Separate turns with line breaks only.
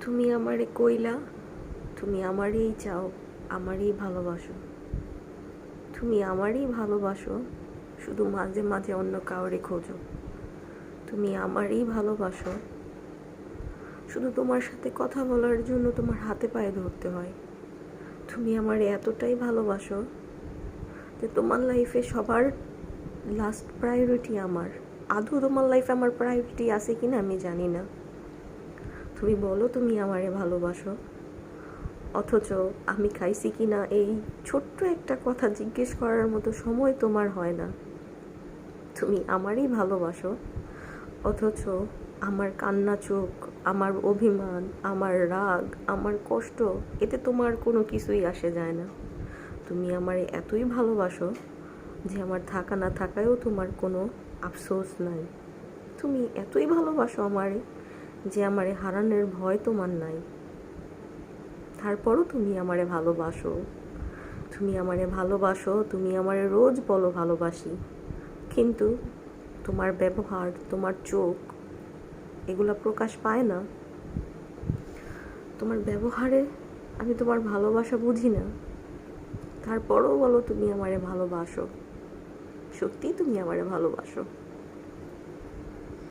তুমি আমারে কইলা তুমি আমারই চাও, আমারই ভালোবাসো। তুমি আমারই ভালোবাসো, শুধু মাঝে মাঝে অন্য কাউরে খোঁজো। তুমি আমারই ভালোবাসো, শুধু তোমার সাথে কথা বলার জন্য তোমার হাতে পায়ে ধরতে হয়। তুমি আমারে এতটাই ভালোবাসো যে তোমার লাইফে সবার লাস্ট প্রায়োরিটি আমার। আদৌ তোমার লাইফে আমার প্রায়োরিটি আছে কিনা আমি জানি না। তুমি বলো তুমি আমারে ভালোবাসো, অথচ আমি খাইছি কিনা এই ছোট্ট একটা কথা জিজ্ঞেস করার মতো সময় তোমার হয় না। তুমি আমারই ভালোবাসো, অথচ আমার কান্না চোখ, আমার অভিমান, আমার রাগ, আমার কষ্ট, এতে তোমার কোনো কিছুই আসে যায় না। তুমি আমারে এতই ভালোবাসো যে আমার থাকা না থাকায়ও তোমার কোনো আফসোস নাই। তুমি এতই ভালোবাসো আমারে যে আমারে হারানোর ভয় তোমার নাই। তারপরও তুমি আমারে ভালোবাসো। তুমি আমারে ভালোবাসো, তুমি আমারে রোজ বলো ভালোবাসি, কিন্তু তোমার ব্যবহার, তোমার চোখ, এগুলা প্রকাশ পায় না। তোমার ব্যবহারে আমি তোমার ভালোবাসা বুঝি না। তারপরও বলো তুমি আমারে ভালোবাসো। সত্যি তুমি আমারে ভালোবাসো।